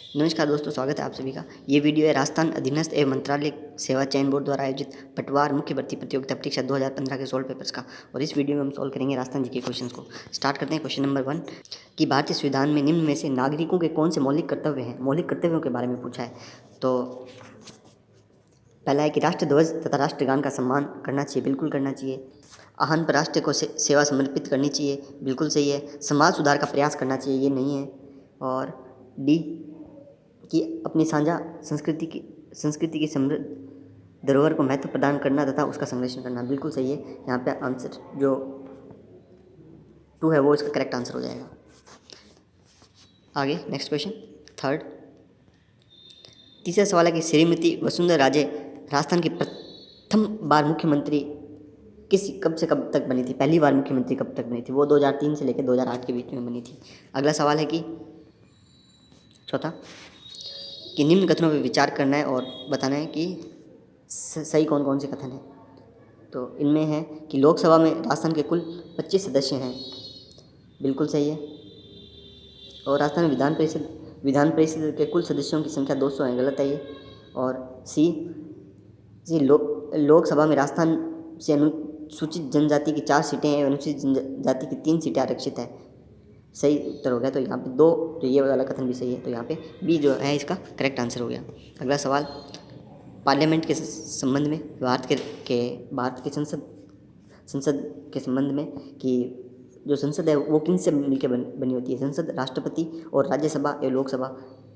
नमस्कार दोस्तों, स्वागत है आप सभी का। ये वीडियो है राजस्थान अधीनस्थ एवं मंत्रालय सेवा चयन बोर्ड द्वारा आयोजित पटवार मुख्य भर्ती प्रतियोगिता परीक्षा 2015 के सोल्व पेपर्स का। और इस वीडियो में हम सॉल्व करेंगे राजस्थान जी के क्वेश्चंस को। स्टार्ट करते हैं। क्वेश्चन नंबर 1 कि भारतीय संविधान में निम्न में से नागरिकों के कौन से मौलिक कर्तव्य हैं। मौलिक कर्तव्यों के बारे में पूछा है। तो पहला है कि राष्ट्रध्वज तथा राष्ट्रगान का सम्मान करना चाहिए, बिल्कुल करना चाहिए। आहन पर राष्ट्र को सेवा समर्पित करनी चाहिए, बिल्कुल सही है। समाज सुधार का प्रयास करना चाहिए, ये नहीं है। और डी कि अपनी साझा संस्कृति की समृद्ध धरोहर को महत्व प्रदान करना तथा उसका संरक्षण करना, बिल्कुल सही है। यहाँ पे आंसर जो 2 है वो इसका करेक्ट आंसर हो जाएगा। आगे नेक्स्ट क्वेश्चन थर्ड। तीसरा सवाल है कि श्रीमती वसुंधरा राजे राजस्थान की प्रथम बार मुख्यमंत्री कब से कब तक बनी थी। पहली बार मुख्यमंत्री कब तक बनी थी। वो 2003 से लेकर 2008 के बीच में बनी थी। अगला सवाल है कि चौथा कि निम्न कथनों पर विचार करना है और बताना है कि सही कौन कौन से कथन हैं। तो इनमें है कि लोकसभा में राजस्थान के कुल 25 सदस्य हैं, बिल्कुल सही है। और राजस्थान विधान परिषद के कुल सदस्यों की संख्या 200 है, गलत है ये। और सी लोकसभा में राजस्थान से अनुसूचित जनजाति की 4 सीटें हैं, अनुसूचित जनजाति की 3 सीटें आरक्षित है, सही उत्तर हो गया। तो यहाँ पे 2 जो ये वाला कथन भी सही है, तो यहाँ पे बी जो है इसका करेक्ट आंसर हो गया। अगला सवाल पार्लियामेंट के संबंध में, भारत के संसद के संबंध में कि जो संसद है वो किन से मिलकर बनी होती है। संसद राष्ट्रपति और राज्यसभा एवं लोकसभा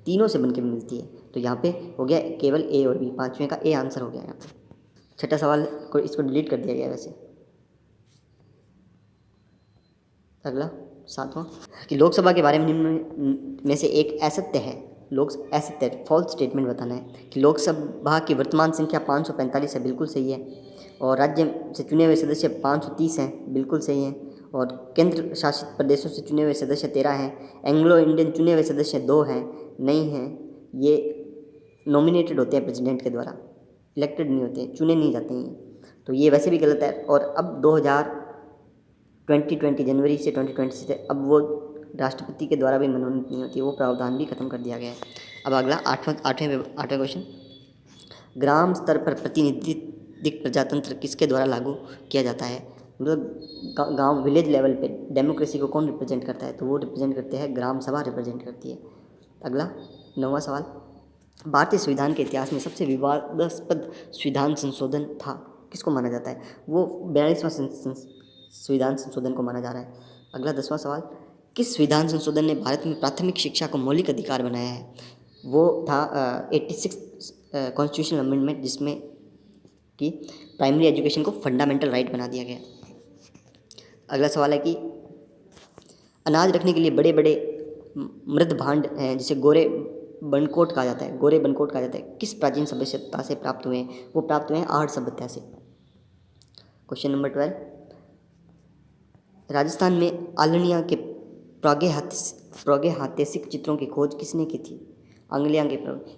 तीनों से बनकर मिलती है। तो यहाँ पे हो गया केवल ए और बी, 5वें का ए आंसर हो गया यहाँ पे। छठा सवाल को इसको डिलीट कर दिया गया वैसे। अगला 7वां कि लोकसभा के बारे में निम्न में से एक असत्य है। असत्य फॉल्स स्टेटमेंट बताना है कि लोकसभा की वर्तमान संख्या 545 है, बिल्कुल सही है। और राज्य से चुने हुए सदस्य 530 हैं, बिल्कुल सही है। और केंद्र शासित प्रदेशों से चुने हुए सदस्य 13 हैं। एंग्लो इंडियन चुने हुए सदस्य 2 हैं, नहीं हैं। ये नॉमिनेटेड होते हैं प्रेसिडेंट के द्वारा, इलेक्टेड नहीं होते, चुने नहीं जाते हैं। तो ये वैसे भी गलत है। और अब 2020 जनवरी से 2020 से अब वो राष्ट्रपति के द्वारा भी मनोनीत नहीं होती है, वो प्रावधान भी खत्म कर दिया गया है। अब अगला आठवें क्वेश्चन, ग्राम स्तर पर प्रतिनिधित्व प्रजातंत्र किसके द्वारा लागू किया जाता है। मतलब गांव विलेज लेवल पे डेमोक्रेसी को कौन रिप्रेजेंट करता है। तो वो रिप्रेजेंट करते हैं ग्राम सभा रिप्रेजेंट करती है। अगला 9वां सवाल, भारतीय संविधान के इतिहास में सबसे विवादास्पद संविधान संशोधन था, किसको माना जाता है। वो 42वां संविधान संशोधन को माना जा रहा है। अगला 10वां सवाल, किस संविधान संशोधन ने भारत में प्राथमिक शिक्षा को मौलिक अधिकार बनाया है। वो था 86 कॉन्स्टिट्यूशनल अमेंडमेंट, जिसमें कि प्राइमरी एजुकेशन को फंडामेंटल राइट बना दिया गया। अगला सवाल है कि अनाज रखने के लिए बड़े बड़े मृद भांड हैं जिसे गोरे बनकोट कहा जाता है, किस प्राचीन सभ्यता से प्राप्त हुए हैं। वो प्राप्त हुए हैं आहट सभ्यता से। क्वेश्चन नंबर 12, राजस्थान में आलनिया के प्रागैतिहासिक चित्रों की खोज किसने की थी। आंगलिया के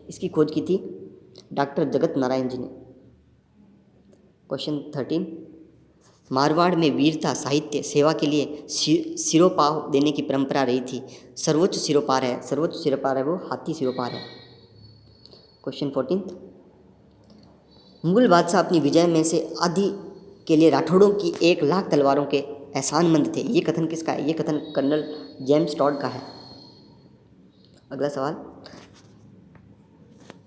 इसकी खोज की थी डॉक्टर जगत नारायण जी ने। क्वेश्चन 13, मारवाड़ में वीरता साहित्य सेवा के लिए सिरोपाव देने की परंपरा रही थी। सर्वोच्च सिरोपार है वो हाथी सिरोपार है। क्वेश्चन 14, मुगल बादशाह अपनी विजय में से आधी के लिए राठौड़ों की 1 लाख तलवारों के एहसानमंद थे। ये कथन किसका है। ये कथन कर्नल जेम्स टॉड का है। अगला सवाल,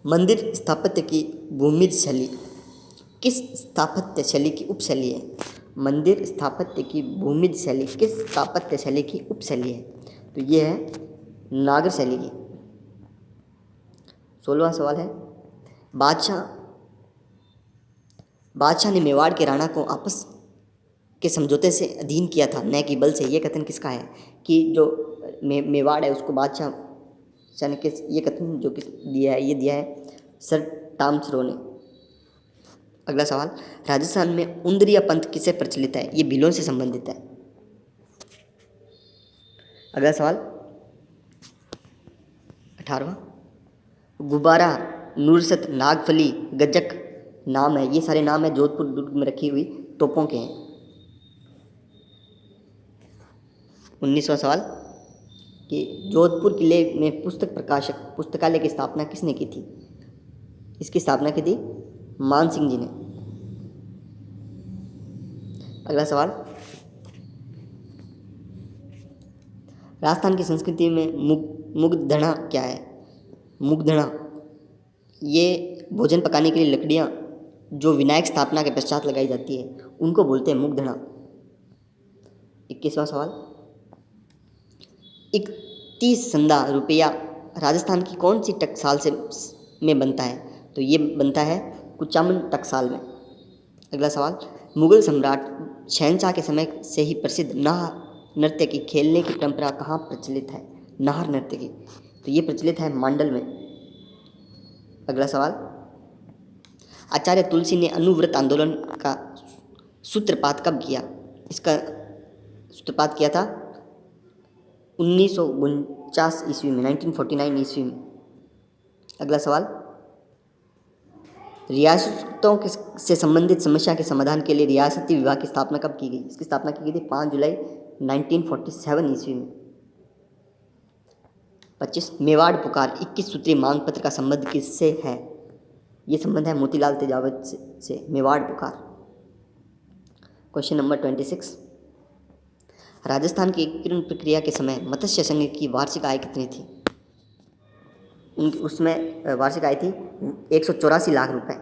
मंदिर स्थापत्य की भूमिज शैली किस स्थापत्य शैली की उपशैली है। मंदिर स्थापत्य की भूमिज शैली किस स्थापत्य शैली की उपशैली है। तो ये है नागर शैली की। 16वां सवाल है, बादशाह ने मेवाड़ के राणा को आपस के समझौते से अधीन किया था, न कि बल से। ये कथन किसका है कि जो मेवाड़ है उसको बादशाह ने ये कथन जो किस दिया है, ये दिया है सर टॉमस ने। अगला सवाल, राजस्थान में उंदरिया पंथ किससे प्रचलित है। ये भीलों से संबंधित है। अगला सवाल 18वां, गुब्बारा नूरसत नागफली गज्जक नाम है, ये सारे नाम है जोधपुर दुर्ग में रखी हुई तोपों के हैं। 19वां सवाल, कि जोधपुर किले में पुस्तकालय की स्थापना किसने की थी? इसकी स्थापना की थी मान सिंह जी ने। अगला सवाल, राजस्थान की संस्कृति में मुगधणा क्या है? मुगधणा ये भोजन पकाने के लिए लकड़ियाँ जो विनायक स्थापना के पश्चात लगाई जाती है उनको बोलते हैं मुगधणा। 21वां सवाल, 31 संदा रुपया राजस्थान की कौन सी टकसाल से में बनता है? तो ये बनता है कुचामन टकसाल में। अगला सवाल, मुगल सम्राट शहनशाह के समय से ही प्रसिद्ध नाह नृत्य की खेलने की परंपरा कहाँ प्रचलित है? नाहर नृत्य की, तो ये प्रचलित है मांडल में। अगला सवाल, आचार्य तुलसी ने अनुव्रत आंदोलन का सूत्रपात कब किया? इसका सूत्रपात किया था 1949 ईस्वी में, 1949 ईस्वी में। अगला सवाल, रियासतों से संबंधित समस्या के समाधान के लिए रियासती विभाग की स्थापना कब की गई? इसकी स्थापना की गई थी 5 जुलाई 1947 ईस्वी में। 25 मेवाड़ पुकार 21 सूत्रीय मांग पत्र का संबंध किससे है? ये संबंध है मोतीलाल तेजावत से। मेवाड़ पुकार। क्वेश्चन नंबर 26, राजस्थान की एकीकरण प्रक्रिया के समय मत्स्य संघ की वार्षिक आय कितनी थी? उसमें वार्षिक आय थी 184 लाख रुपए।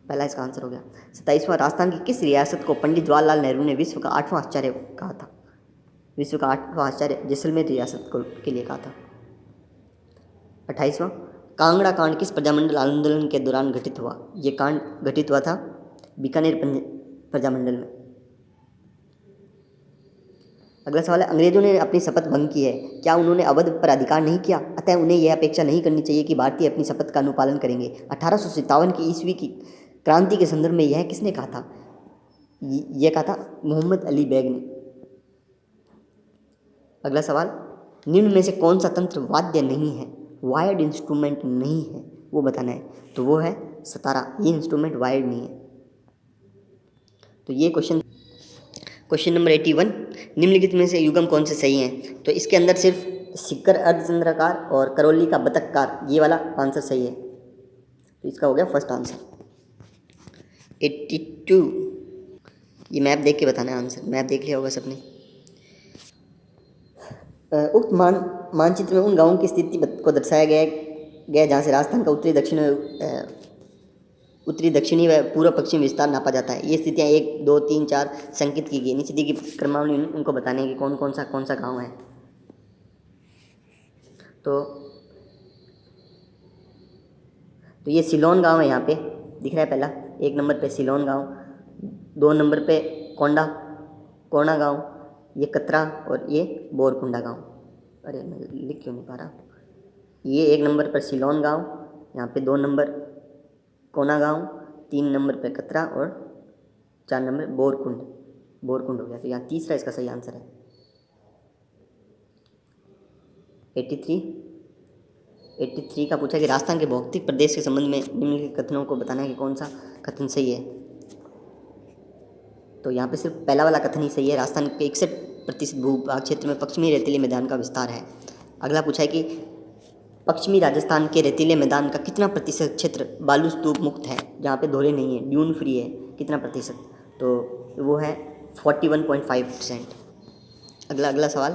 पहला इसका आंसर हो गया। 27वां, राजस्थान की किस रियासत को पंडित जवाहरलाल नेहरू ने विश्व का 8वां आश्चर्य कहा था? विश्व का 8वां आश्चर्य जैसलमेर रियासत को के लिए कहा था। 28वां, कांगड़ा कांड किस प्रजामंडल आंदोलन के दौरान घटित हुआ? ये कांड घटित हुआ था बीकानेर प्रजामंडल में। अगला सवाल है, अंग्रेजों ने अपनी शपथ भंग की है, क्या उन्होंने अवध पर अधिकार नहीं किया, अतः उन्हें यह अपेक्षा नहीं करनी चाहिए कि भारतीय अपनी शपथ का अनुपालन करेंगे? 1857 की ईस्वी की क्रांति के संदर्भ में यह किसने कहा था? यह कहा था मोहम्मद अली बेग ने। अगला सवाल, निम्न में से कौन सा तंत्र वाद्य नहीं है, वायर्ड इंस्ट्रूमेंट नहीं है, वो बताना है? तो वो है सतारा। ये इंस्ट्रूमेंट वायर्ड नहीं है। तो ये क्वेश्चन नंबर 81, निम्नलिखित में से युग्म कौन से सही हैं? तो इसके अंदर सिर्फ सिक्कर अर्धचंद्राकार और करौली का बतखकार, ये वाला आंसर सही है। तो इसका हो गया फर्स्ट आंसर। 82, ये मैप देख के बताना है आंसर। मैप देख लिया होगा सबने। उक्त मानचित्र में उन गांवों की स्थिति को दर्शाया गया जहाँ से राजस्थान का उत्तरी दक्षिणी व पूर्व पश्चिमी विस्तार नापा जाता है। ये स्थितियाँ 1, 2, 3, 4 संकेत की गई। नीचे दी गई क्रमावली उनको बताने की कौन सा गांव है। तो ये सिलोन गांव है, यहाँ पे दिख रहा है। पहला 1 नंबर पे सिलोन गांव, 2 नंबर पे कोंडा गांव, ये कतरा और ये बोरकुंडा गांव। अरे मैं लिख क्यों नहीं पा रहा। ये 1 नंबर पर सिलोन गांव, यहाँ पे 2 नंबर कोना गांव, 3 नंबर पे कतरा और 4 नंबर बोरकुंड हो गया। तो यहाँ तीसरा इसका सही आंसर है। 83 का पूछा कि राजस्थान के भौगोलिक प्रदेश के संबंध में निम्नलिखित कथनों को बताना है कि कौन सा कथन सही है। तो यहाँ पे सिर्फ पहला वाला कथन ही सही है। राजस्थान के 61% भूभाग क्षेत्र में पश्चिमी रेतीले मैदान का विस्तार है। अगला पूछा है कि पश्चिमी राजस्थान के रेतीले मैदान का कितना प्रतिशत क्षेत्र बालू स्तूप मुक्त है, जहाँ पे दोहरे नहीं है, ड्यून फ्री है, कितना प्रतिशत? तो वो है 41.5%। अगला सवाल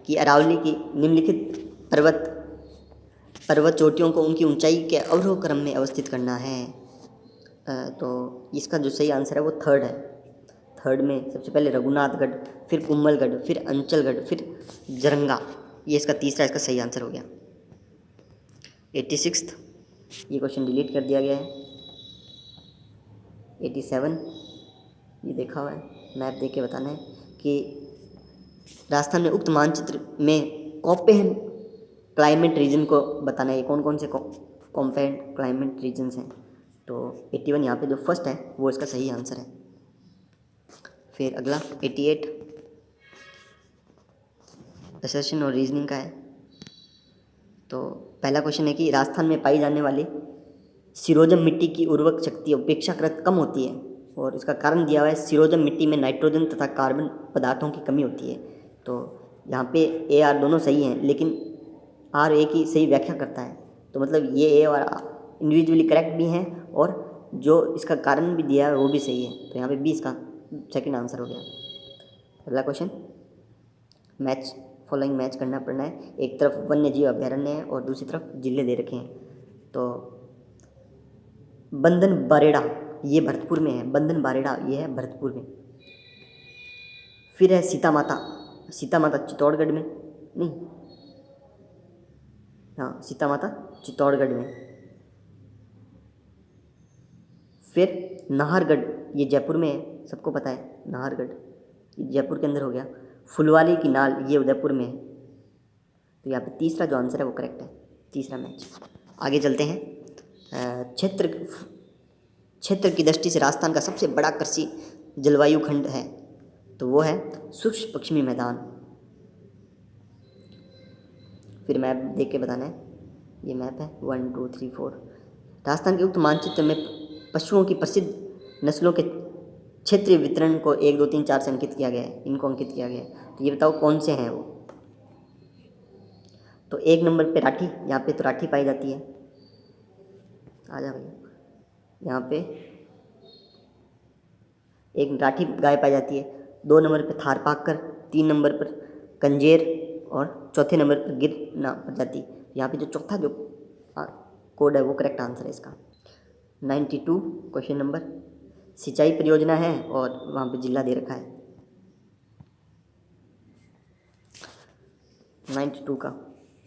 कि अरावली की निम्नलिखित पर्वत चोटियों को उनकी ऊंचाई के अवरोह क्रम में अवस्थित करना है। तो इसका जो सही आंसर है वो थर्ड है। थर्ड में सबसे पहले रघुनाथगढ़, फिर कुम्भलगढ़, फिर अंचलगढ़, फिर जरंगा। ये इसका तीसरा इसका सही आंसर हो गया। 86, ये क्वेश्चन डिलीट कर दिया गया है। 87, ये देखा हुआ है, मैप देख के बताना है कि राजस्थान में उक्त मानचित्र में कॉम्पेन क्लाइमेट रीजन को बताना है। कौन से कॉम्पेन क्लाइमेट रीजन्स हैं? तो 81 यहाँ पे जो फर्स्ट है वो इसका सही आंसर है। फिर अगला 88 असर्शन और रीजनिंग का है। तो पहला क्वेश्चन है कि राजस्थान में पाई जाने वाली सिरोजम मिट्टी की उर्वरक शक्ति अपेक्षाकृत कम होती है, और इसका कारण दिया हुआ है सिरोजम मिट्टी में नाइट्रोजन तथा कार्बन पदार्थों की कमी होती है। तो यहाँ पे ए आर दोनों सही हैं, लेकिन आर ए की सही व्याख्या करता है, तो मतलब ये ए और इंडिविजुअली करेक्ट भी हैं और जो इसका कारण भी दिया है वो भी सही है। तो यहाँ पे बी इसका सेकंड आंसर हो गया। अगला क्वेश्चन, मैच फॉलोइंग मैच करना पड़ना है। एक तरफ वन्य जीव अभ्यारण्य है और दूसरी तरफ जिले दे रखे हैं। तो बंधन बारेड़ा ये भरतपुर में है, बंधन बारेड़ा ये है भरतपुर में। फिर है सीता माता, सीता माता चित्तौड़गढ़ में, नहीं, हाँ सीता माता चित्तौड़गढ़ में। फिर नाहरगढ़ ये जयपुर में है, सबको पता है नाहरगढ़ ये जयपुर के अंदर हो गया। फुलवाली की नाल ये उदयपुर में है। तो यहाँ पे तीसरा जो आंसर है वो करेक्ट है, तीसरा मैच। आगे चलते हैं। क्षेत्र की दृष्टि से राजस्थान का सबसे बड़ा कृषि जलवायु खंड है, तो वो है शुष्क पश्चिमी मैदान। फिर मैप देख के बताना है, ये मैप है 1 2 3 4। राजस्थान के उक्त मानचित्र में पशुओं की प्रसिद्ध नस्लों के क्षेत्रीय वितरण को 1 2 3 4 से अंकित किया गया है, इनको अंकित किया गया है। तो ये बताओ कौन से हैं वो। तो 1 नंबर पे राठी, यहाँ पे तो राठी पाई जाती है, आ जा भैया। यहाँ पे एक राठी गाय पाई जाती है। 2 नंबर पे थारपाकर, 3 नंबर पर कंजेर और चौथे नंबर पर गिर ना प्रजाति। यहाँ पे जो चौथा जो कोड है वो करेक्ट आंसर है इसका। 92 क्वेश्चन नंबर, सिंचाई परियोजना है और वहाँ पे जिला दे रखा है 92 का,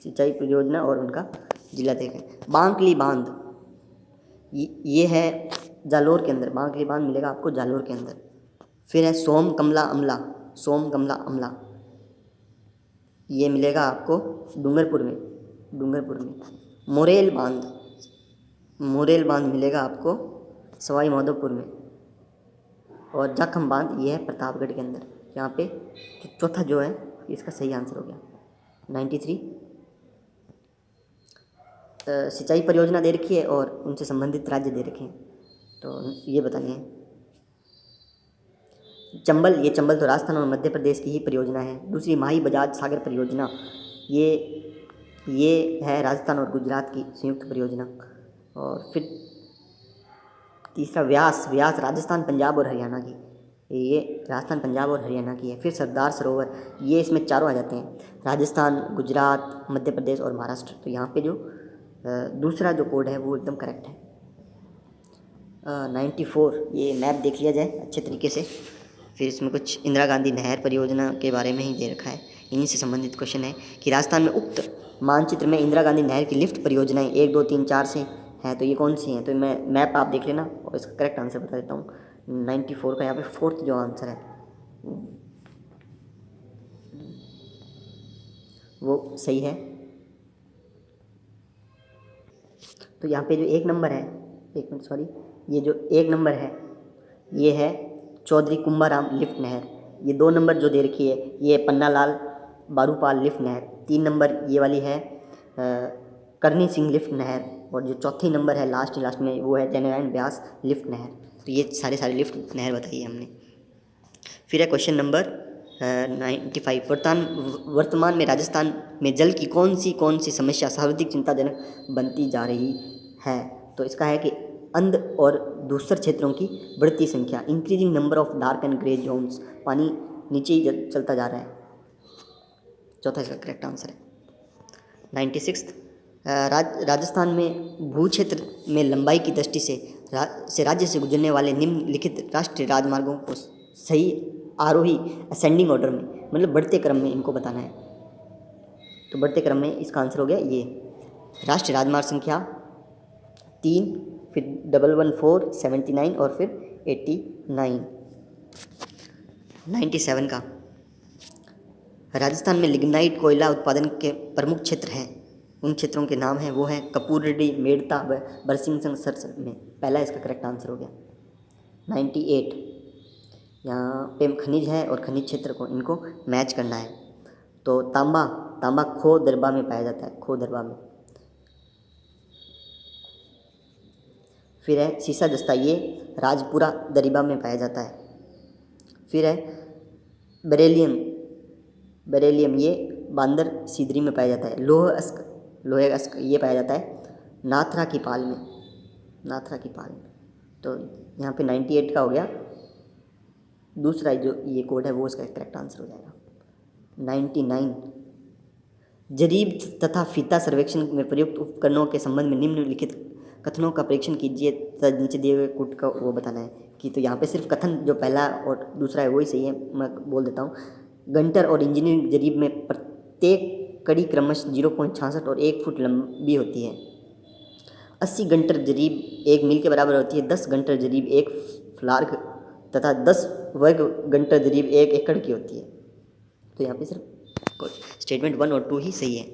सिंचाई परियोजना और उनका जिला दे रखा है। बांकली बांध ये है जालोर के अंदर, बांकली बांध मिलेगा आपको जालोर के अंदर। फिर है सोम कमला अमला, सोम कमला अमला ये मिलेगा आपको डूंगरपुर में, डूंगरपुर में। मोरेल बांध, मोरेल बांध मिलेगा आपको सवाई माधोपुर में। और जाखम बांध ये है प्रतापगढ़ के अंदर। यहाँ पे चौथा जो है इसका सही आंसर हो गया। 93 सिंचाई परियोजना दे रखी है और उनसे संबंधित राज्य दे रखे हैं, तो ये बताने हैं। चंबल, ये चंबल तो राजस्थान और मध्य प्रदेश की ही परियोजना है। दूसरी माही बजाज सागर परियोजना ये है राजस्थान और गुजरात की संयुक्त परियोजना। और फिर तीसरा व्यास, व्यास राजस्थान पंजाब और हरियाणा की, ये राजस्थान पंजाब और हरियाणा की है। फिर सरदार सरोवर ये इसमें चारों आ जाते हैं, राजस्थान गुजरात मध्य प्रदेश और महाराष्ट्र। तो यहाँ पे जो दूसरा जो कोड है वो एकदम करेक्ट है। 94 ये मैप देख लिया जाए अच्छे तरीके से। फिर इसमें कुछ इंदिरा गांधी नहर परियोजना के बारे में ही दे रखा है, इन्हीं से संबंधित क्वेश्चन है कि राजस्थान में उक्त मानचित्र में इंदिरा गांधी नहर की लिफ्ट परियोजनाएं 1 2 3 4 से हैं, तो ये कौन सी हैं। तो मैं मैप आप देख लेना और इसका करेक्ट आंसर बता देता हूँ। 94 का यहाँ पे 4th जो आंसर है वो सही है। तो यहाँ पे जो 1 नंबर है, 1 मिनट सॉरी, ये जो 1 नंबर है ये है चौधरी कुंभाराम लिफ्ट नहर। ये 2 नंबर जो दे रखी है ये पन्नालाल बारूपाल लिफ्ट नहर। 3 नंबर ये वाली है करनी सिंह लिफ्ट नहर। और जो चौथी नंबर है लास्ट में वो है जयनारायण व्यास लिफ्ट नहर। तो ये सारे लिफ्ट नहर बताई है हमने। फिर है क्वेश्चन नंबर 95, वर्तमान में राजस्थान में जल की कौन सी समस्या सर्वाधिक चिंताजनक बनती जा रही है। तो इसका है कि अंध और दूसर क्षेत्रों की बढ़ती संख्या, increasing number of dark and grey zones, पानी नीचे ही चलता जा रहा है। चौथा इसका करेक्ट आंसर है। 96 राजस्थान में भू क्षेत्र में लंबाई की दृष्टि से राज्य से गुजरने वाले निम्नलिखित राष्ट्रीय राजमार्गों को सही आरोही असेंडिंग ऑर्डर में, मतलब बढ़ते क्रम में इनको बताना है। तो बढ़ते क्रम में इसका आंसर हो गया ये राष्ट्रीय राजमार्ग संख्या 3, फिर 114, 79 और फिर 89। 97 का राजस्थान में लिग्नाइट कोयला उत्पादन के प्रमुख क्षेत्र हैं, उन क्षेत्रों के नाम हैं वो हैं कपूरडी, मेड़ता व बरसिंह सरसर में। पहला इसका करेक्ट आंसर हो गया। 98 यहाँ पे खनिज है और खनिज क्षेत्र को इनको मैच करना है। तो तांबा खो दरबा में पाया जाता है, खो दरबा में। फिर है सीसा दस्ता, ये राजपुरा दरिबा में पाया जाता है। फिर है बेरिलियम, बेरिलियम ये बांदर सीदरी में पाया जाता है। लोहे अस्क ये पाया जाता है नाथरा की पाल में, नाथरा की पाल में। तो यहाँ पे 98 का हो गया, दूसरा जो ये कोड है वो इसका करेक्ट आंसर हो जाएगा। 99 जरीब तथा फीता सर्वेक्षण में प्रयुक्त उपकरणों के संबंध में निम्नलिखित कथनों का परीक्षण कीजिए तथा नीचे दिए हुए कोड का वो बताना है कि। तो यहाँ पे सिर्फ कथन जो पहला और दूसरा है वही सही है, मैं बोल देता हूँ। गंटर और इंजीनियरिंग जरीब में प्रत्येक कड़ी क्रमशः 0.66 और 1 फुट लंबी होती है। 80 गंटर जरीब 1 मील के बराबर होती है। 10 गंटर जरीब 1 फ्लार्ग तथा 10 वर्ग गंटर जरीब 1 एकड़ की होती है। तो यहाँ पे सिर्फ स्टेटमेंट 1 और 2 ही सही है।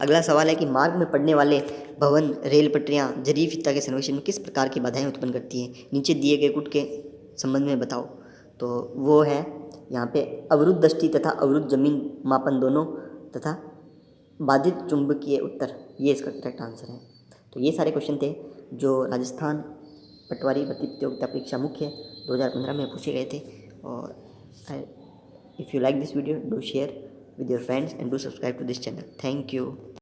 अगला सवाल है कि मार्ग में पड़ने वाले भवन, रेल पटरियाँ जरीब फीता के सर्वेक्षण में किस प्रकार की बाधाएं उत्पन्न करती हैं, नीचे दिए गए गुट के संबंध में बताओ। तो वो है यहाँ पे अवरुद्ध दृष्टि तथा अवरुद्ध जमीन मापन दोनों तथा बाधित चुंबकीय उत्तर, ये इसका करेक्ट आंसर है। तो ये सारे क्वेश्चन थे जो राजस्थान पटवारी भर्ती प्रतियोगिता परीक्षा मुख्य 2015 में पूछे गए थे। और if you like this video, do share with your friends and do subscribe to this channel. Thank you.